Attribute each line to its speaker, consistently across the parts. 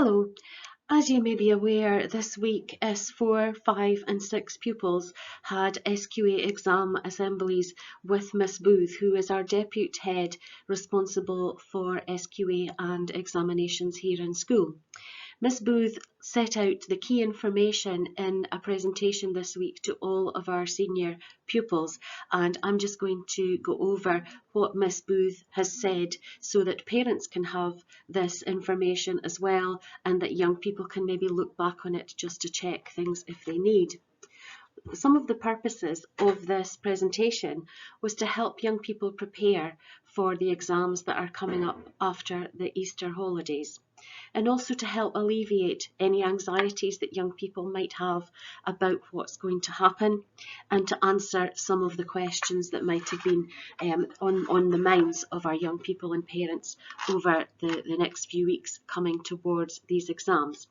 Speaker 1: Hello. As you may be aware, this week S4, 5 and 6 pupils had SQA exam assemblies with Miss Booth, who is our deputy head responsible for SQA and examinations here in school. Miss Booth set out the key information in a presentation this week to all of our senior pupils, and I'm just going to go over what Miss Booth has said so that parents can have this information as well, and that young people can maybe look back on it just to check things if they need. Some of the purposes of this presentation was to help young people prepare for the exams that are coming up after the Easter holidays, and also to help alleviate any anxieties that young people might have about what's going to happen, and to answer some of the questions that might have been on the minds of our young people and parents over the next few weeks coming towards these exams.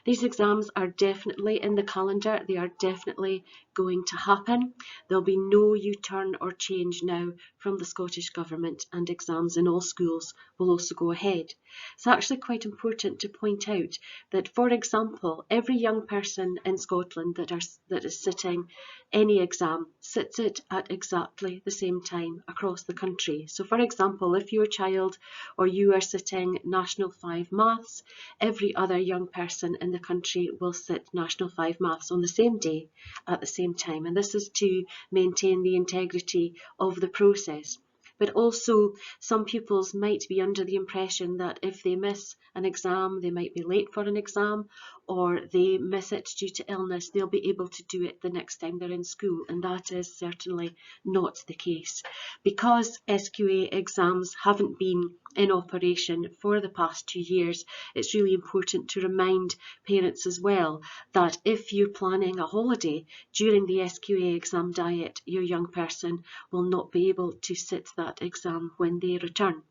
Speaker 1: These exams are definitely in the calendar. They are definitely going to happen. There'll be no U-turn or change now from the Scottish Government, and exams in all schools will also go ahead. It's actually quite important to point out that, for example, every young person in Scotland that is sitting any exam sits it at exactly the same time across the country. So, for example, if your child or you are sitting National 5 Maths, every other young person in the country will sit National 5 Maths on the same day at the same time, and this is to maintain the integrity of the process. But also, some pupils might be under the impression that if they miss an exam, they might be late for an exam, or they miss it due to illness, they'll be able to do it the next time they're in school, and that is certainly not the case. Because SQA exams haven't been in operation for the past 2 years, it's really important to remind parents as well that if you're planning a holiday during the SQA exam diet, your young person will not be able to sit that exam when they return.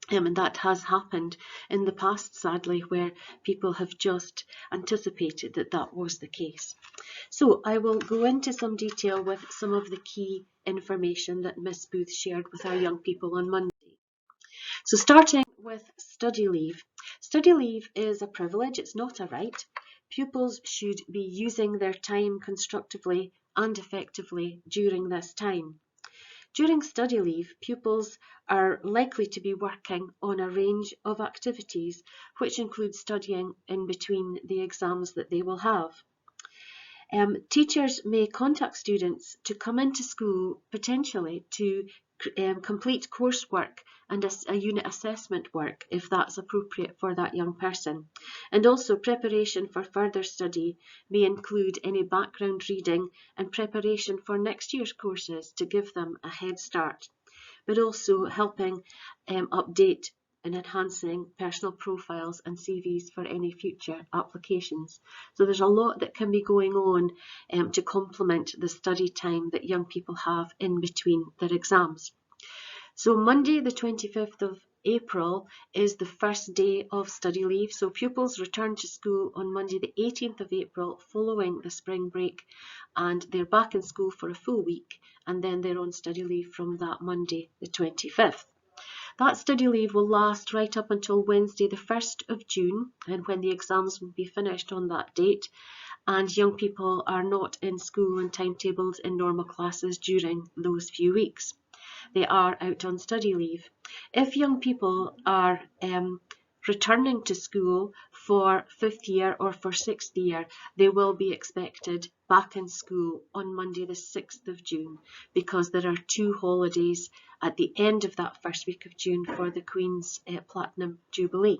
Speaker 1: And that has happened in the past, sadly, where people have just anticipated that that was the case. So I will go into some detail with some of the key information that Miss Booth shared with our young people on Monday. So starting with study leave. Study leave is a privilege, it's not a right. Pupils should be using their time constructively and effectively during this time. During study leave, pupils are likely to be working on a range of activities, which include studying in between the exams that they will have. Teachers may contact students to come into school potentially to complete coursework and a unit assessment work if that's appropriate for that young person. And also, preparation for further study may include any background reading and preparation for next year's courses to give them a head start, but also helping update and enhancing personal profiles and CVs for any future applications. So there's a lot that can be going on to complement the study time that young people have in between their exams. So Monday the 25th of April is the first day of study leave. So pupils return to school on Monday the 18th of April following the spring break, and they're back in school for a full week, and then they're on study leave from that Monday the 25th. That study leave will last right up until Wednesday the 1st of June, and when the exams will be finished on that date, and young people are not in school and timetabled in normal classes during those few weeks. They are out on study leave. If young people are returning to school for 5th year or for 6th year, they will be expected back in school on Monday the 6th of June, because there are 2 holidays at the end of that first week of June for the Queen's Platinum Jubilee.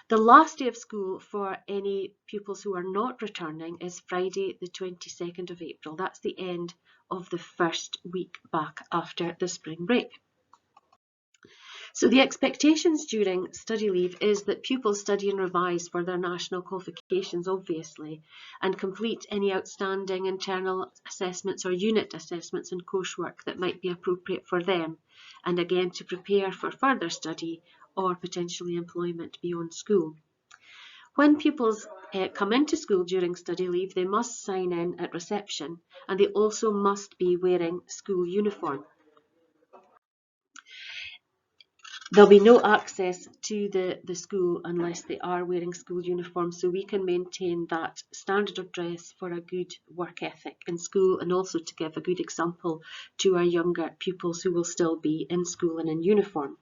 Speaker 1: The last day of school for any pupils who are not returning is Friday the 22nd of April. That's the end of the first week back after the spring break. So the expectations during study leave is that pupils study and revise for their national qualifications, obviously, and complete any outstanding internal assessments or unit assessments and coursework that might be appropriate for them, and again to prepare for further study or potentially employment beyond school. When pupils come into school during study leave, they must sign in at reception, and they also must be wearing school uniform. There'll be no access to the school unless they are wearing school uniforms, so we can maintain that standard of dress for a good work ethic in school, and also to give a good example to our younger pupils who will still be in school and in uniform.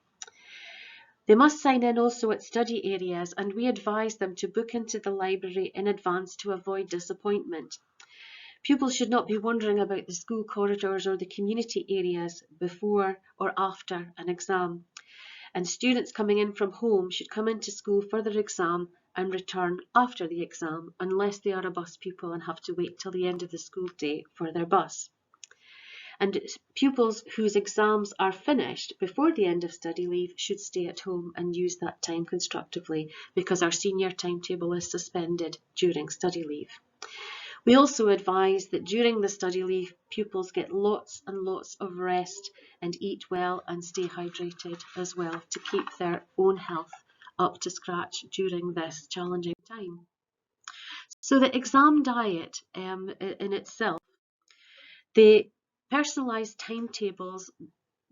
Speaker 1: They must sign in also at study areas, and we advise them to book into the library in advance to avoid disappointment. Pupils should not be wandering about the school corridors or the community areas before or after an exam. And students coming in from home should come into school for their exam and return after the exam, unless they are a bus pupil and have to wait till the end of the school day for their bus. And pupils whose exams are finished before the end of study leave should stay at home and use that time constructively, because our senior timetable is suspended during study leave. We also advise that during the study leave, pupils get lots and lots of rest and eat well and stay hydrated as well, to keep their own health up to scratch during this challenging time. So the exam diet in itself, the personalised timetables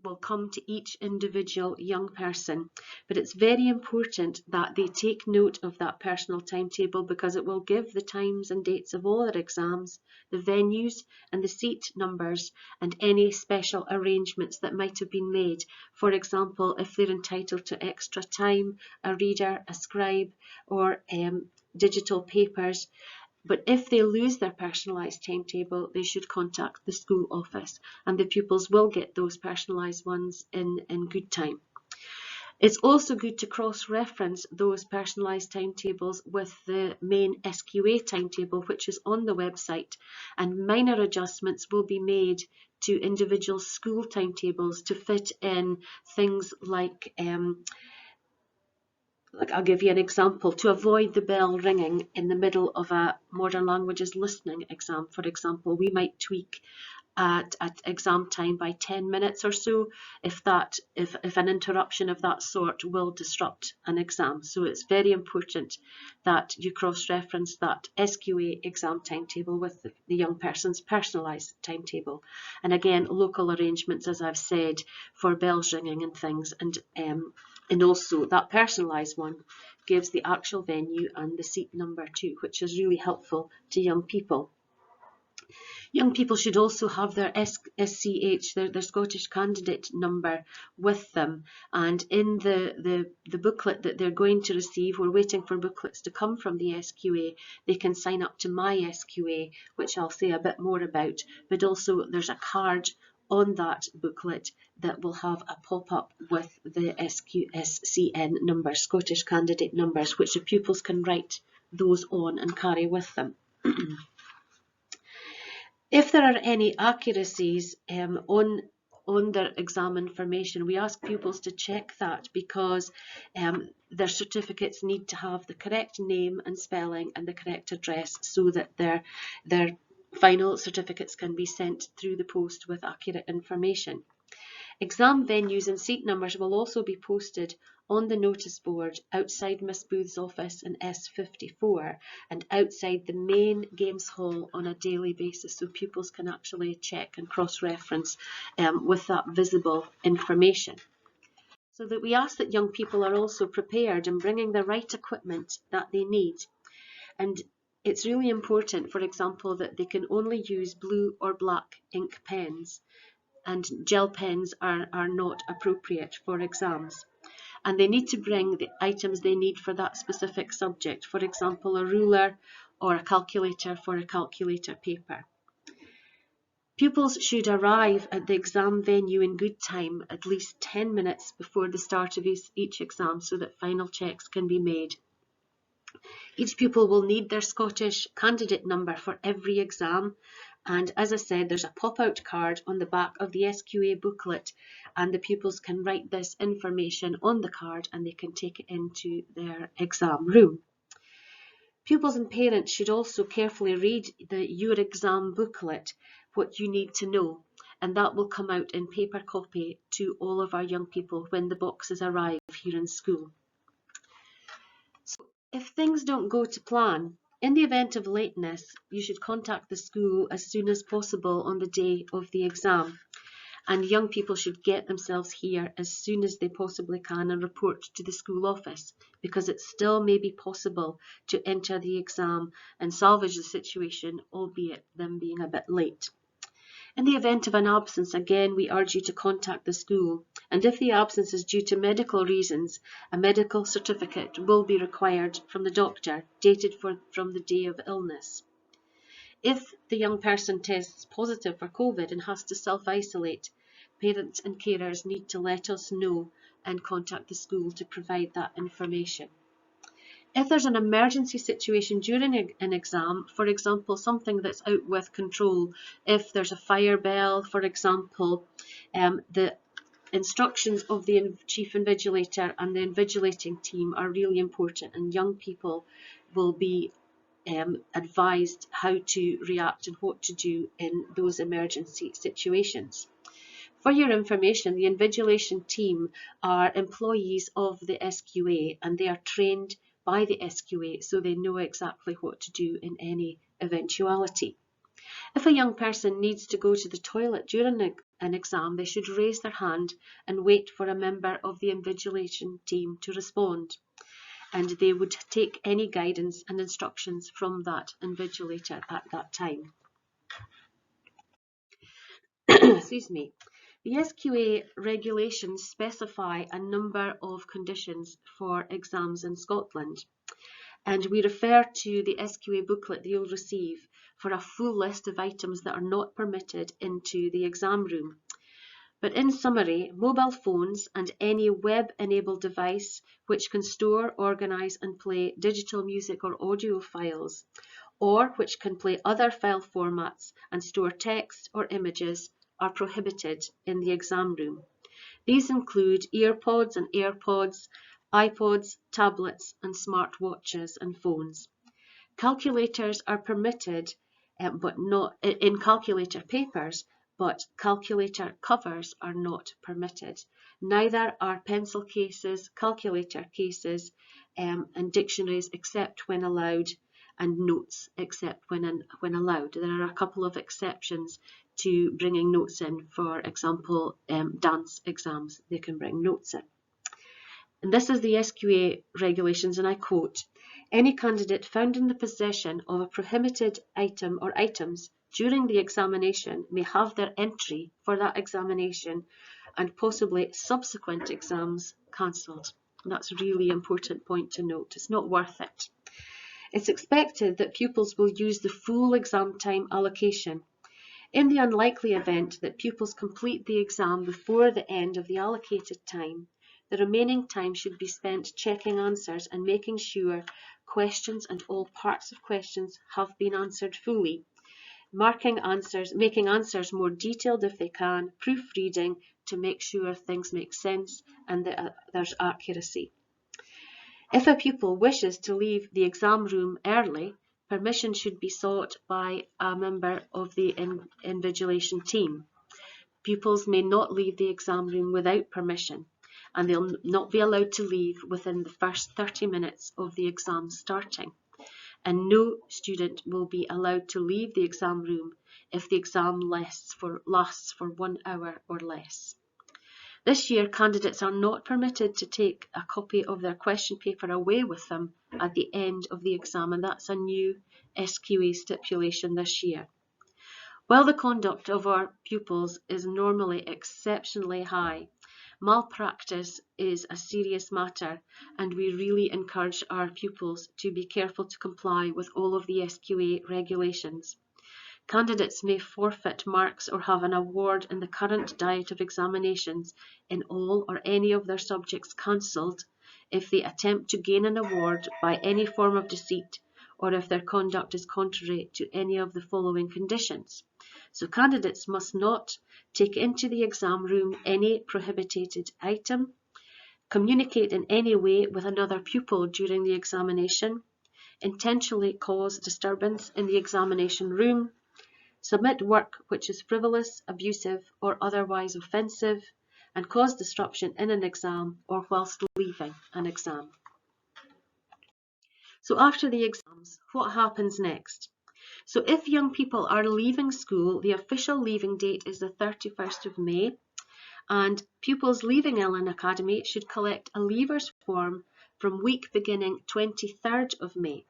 Speaker 1: will come to each individual young person, but it's very important that they take note of that personal timetable, because it will give the times and dates of all their exams, the venues and the seat numbers, and any special arrangements that might have been made. For example, if they're entitled to extra time, a reader, a scribe, or digital papers. But if they lose their personalised timetable, they should contact the school office, and the pupils will get those personalised ones in good time. It's also good to cross-reference those personalised timetables with the main SQA timetable, which is on the website, and minor adjustments will be made to individual school timetables to fit in things like I'll give you an example. To avoid the bell ringing in the middle of a modern languages listening exam, for example, we might tweak at exam time by 10 minutes or so, if an interruption of that sort will disrupt an exam. So it's very important that you cross-reference that SQA exam timetable with the young person's personalised timetable. And again, local arrangements, as I've said, for bells ringing and things, and also that personalised one gives the actual venue and the seat number too, which is really helpful to young people. Young people should also have their SCH, their Scottish candidate number with them. And in the booklet that they're going to receive, we're waiting for booklets to come from the SQA. They can sign up to My SQA, which I'll say a bit more about, but also there's a card on that booklet that will have a pop-up with the SCN numbers, Scottish candidate numbers, which the pupils can write those on and carry with them. If there are any accuracies on their exam information, we ask pupils to check that, because their certificates need to have the correct name and spelling and the correct address, so that their final certificates can be sent through the post with accurate information. Exam venues and seat numbers will also be posted on the notice board outside Miss Booth's office in S54 and outside the main games hall on a daily basis, so pupils can actually check and cross-reference with that visible information. So that we ask that young people are also prepared and bringing the right equipment that they need. And it's really important, for example, that they can only use blue or black ink pens, and gel pens are not appropriate for exams. And they need to bring the items they need for that specific subject, for example, a ruler or a calculator for a calculator paper. Pupils should arrive at the exam venue in good time, at least 10 minutes before the start of each exam, so that final checks can be made. Each pupil will need their Scottish candidate number for every exam. And as I said, there's a pop-out card on the back of the SQA booklet, and the pupils can write this information on the card and they can take it into their exam room. Pupils and parents should also carefully read the Your Exam booklet, what you need to know, and that will come out in paper copy to all of our young people when the boxes arrive here in school. So if things don't go to plan, in the event of lateness, you should contact the school as soon as possible on the day of the exam. and young people should get themselves here as soon as they possibly can and report to the school office, because it still may be possible to enter the exam and salvage the situation, albeit them being a bit late. In the event of an absence, again, we urge you to contact the school, and if the absence is due to medical reasons, a medical certificate will be required from the doctor, dated from the day of illness. If the young person tests positive for COVID and has to self-isolate, parents and carers need to let us know and contact the school to provide that information. If there's an emergency situation during an exam, for example, something that's out with control, if there's a fire bell, for example, the instructions of the chief invigilator and the invigilating team are really important, and young people will be advised how to react and what to do in those emergency situations. For your information, the invigilation team are employees of the SQA, and they are trained by the SQA, so they know exactly what to do in any eventuality. If a young person needs to go to the toilet during an exam, they should raise their hand and wait for a member of the invigilation team to respond, and they would take any guidance and instructions from that invigilator at that time. Excuse me. The SQA regulations specify a number of conditions for exams in Scotland, and we refer to the SQA booklet that you'll receive for a full list of items that are not permitted into the exam room. But in summary, mobile phones and any web-enabled device which can store, organise and play digital music or audio files, or which can play other file formats and store text or images, are prohibited in the exam room. These include earpods and AirPods, iPods, tablets and smartwatches and phones. Calculators are permitted, but not in calculator papers, but calculator covers are not permitted. Neither are pencil cases, calculator cases, and dictionaries except when allowed, and notes except when allowed. There are a couple of exceptions to bringing notes in. For example, dance exams, they can bring notes in. And this is the SQA regulations, and I quote, "Any candidate found in the possession of a prohibited item or items during the examination may have their entry for that examination and possibly subsequent exams cancelled." That's a really important point to note. It's not worth it. It's expected that pupils will use the full exam time allocation. In the unlikely event that pupils complete the exam before the end of the allocated time, the remaining time should be spent checking answers and making sure questions and all parts of questions have been answered fully, making answers more detailed if they can, proofreading to make sure things make sense and that there's accuracy. If a pupil wishes to leave the exam room early, permission should be sought by a member of the invigilation team. Pupils may not leave the exam room without permission, and they'll not be allowed to leave within the first 30 minutes of the exam starting. And no student will be allowed to leave the exam room if the exam lasts for 1 hour or less. This year, candidates are not permitted to take a copy of their question paper away with them at the end of the exam, and that's a new SQA stipulation this year. While the conduct of our pupils is normally exceptionally high, malpractice is a serious matter, and we really encourage our pupils to be careful to comply with all of the SQA regulations. Candidates may forfeit marks or have an award in the current diet of examinations in all or any of their subjects cancelled if they attempt to gain an award by any form of deceit, or if their conduct is contrary to any of the following conditions. So candidates must not take into the exam room any prohibited item, communicate in any way with another pupil during the examination, intentionally cause disturbance in the examination room, submit work which is frivolous, abusive, or otherwise offensive, and cause disruption in an exam or whilst leaving an exam. So after the exams, what happens next? So if young people are leaving school, the official leaving date is the 31st of May, and pupils leaving Ellon Academy should collect a leavers form from week beginning 23rd of May.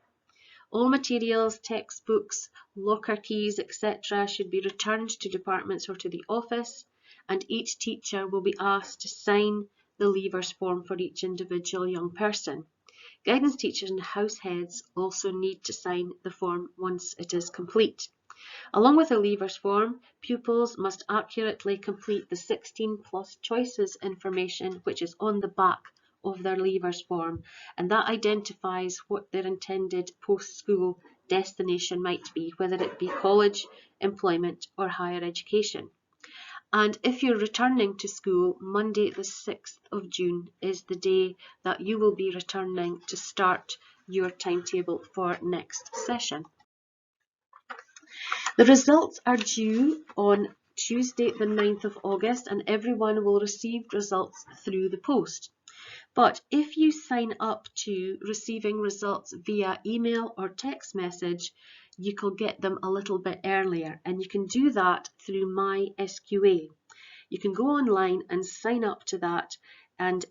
Speaker 1: All materials, textbooks, locker keys, etc. should be returned to departments or to the office, and each teacher will be asked to sign the leavers form for each individual young person. Guidance teachers and house heads also need to sign the form once it is complete. Along with the leavers form, pupils must accurately complete the 16 plus choices information which is on the back of their leavers form, and that identifies what their intended post-school destination might be, whether it be college, employment or higher education. And if you're returning to school, Monday the 6th of June is the day that you will be returning to start your timetable for next session. The results are due on Tuesday the 9th of August, and everyone will receive results through the post. But if you sign up to receiving results via email or text message, you can get them a little bit earlier, and you can do that through My SQA. You can go online and sign up to that, and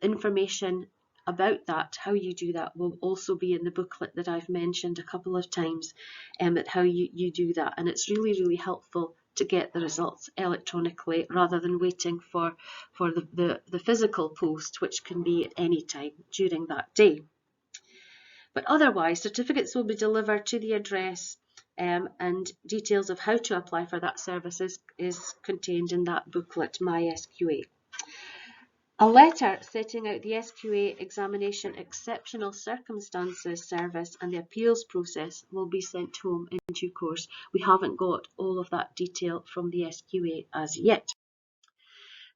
Speaker 1: information about that, how you do that, will also be in the booklet that I've mentioned a couple of times, at how you do that. And it's really, really helpful to get the results electronically rather than waiting for the physical post, which can be at any time during that day. But otherwise, certificates will be delivered to the address, and details of how to apply for that service is contained in that booklet, My SQA. A letter setting out the SQA examination exceptional circumstances service and the appeals process will be sent home in due course. We haven't got all of that detail from the SQA as yet.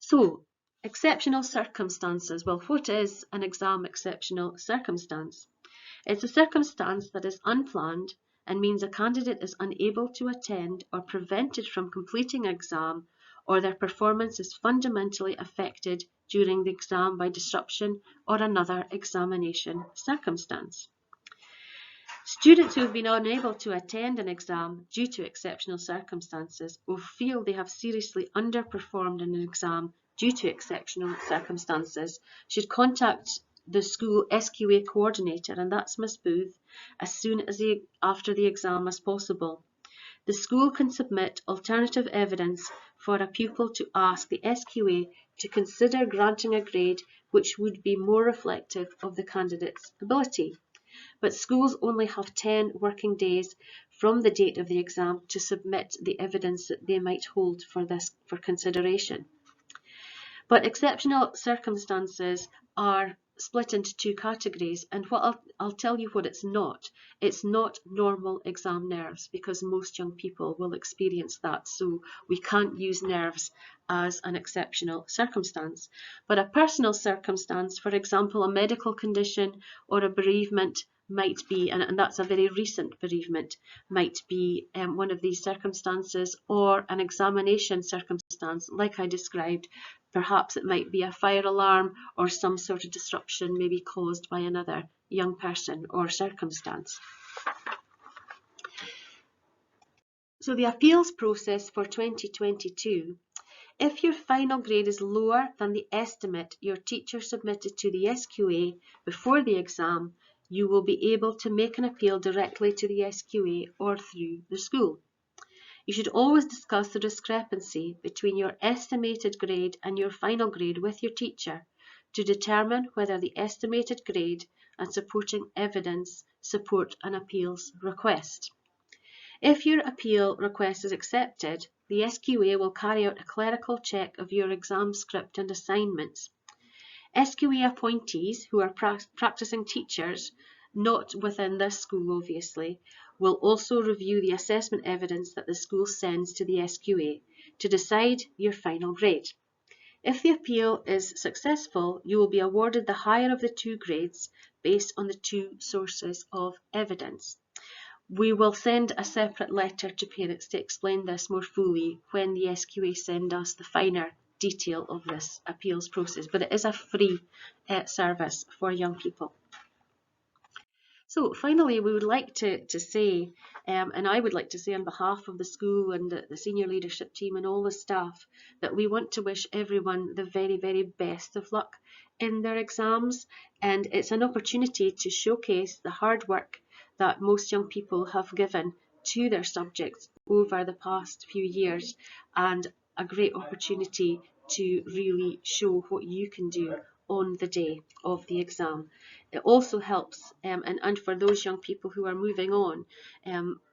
Speaker 1: So, exceptional circumstances. Well, what is an exam exceptional circumstance? It's a circumstance that is unplanned and means a candidate is unable to attend or prevented from completing an exam, or their performance is fundamentally affected during the exam by disruption or another examination circumstance. Students who have been unable to attend an exam due to exceptional circumstances or feel they have seriously underperformed in an exam due to exceptional circumstances should contact the school SQA coordinator, and that's Miss Booth, as soon as after the exam as possible. The school can submit alternative evidence for a pupil to ask the SQA to consider granting a grade which would be more reflective of the candidate's ability. But schools only have 10 working days from the date of the exam to submit the evidence that they might hold for consideration. But exceptional circumstances are split into two categories, and what I'll tell you what it's not. It's not normal exam nerves, because most young people will experience that, so we can't use nerves as an exceptional circumstance. But a personal circumstance, for example, a medical condition or a bereavement might be, and that's a very recent bereavement, might be one of these circumstances, or an examination circumstance like I described. Perhaps it might be a fire alarm or some sort of disruption maybe caused by another young person or circumstance. So the appeals process for 2022, if your final grade is lower than the estimate your teacher submitted to the SQA before the exam, you will be able to make an appeal directly to the SQA or through the school. You should always discuss the discrepancy between your estimated grade and your final grade with your teacher to determine whether the estimated grade and supporting evidence support an appeals request. If your appeal request is accepted, the SQA will carry out a clerical check of your exam script and assignments. SQA appointees who are practicing teachers, not within this school obviously, will also review the assessment evidence that the school sends to the SQA to decide your final grade. If the appeal is successful, you will be awarded the higher of the two grades based on the two sources of evidence. We will send a separate letter to parents to explain this more fully when the SQA send us the finer detail of this appeals process, but it is a free service for young people. So finally, we would like to say, and I would like to say on behalf of the school and the senior leadership team and all the staff, that we want to wish everyone the very, very best of luck in their exams. And it's an opportunity to showcase the hard work that most young people have given to their subjects over the past few years, and a great opportunity to really show what you can do on the day of the exam. It also helps, and for those young people who are moving on,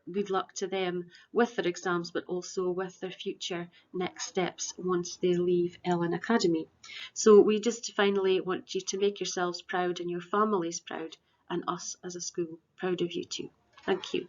Speaker 1: good luck to them with their exams, but also with their future next steps once they leave Ellon Academy. So we just finally want you to make yourselves proud and your families proud, and us as a school proud of you too. Thank you.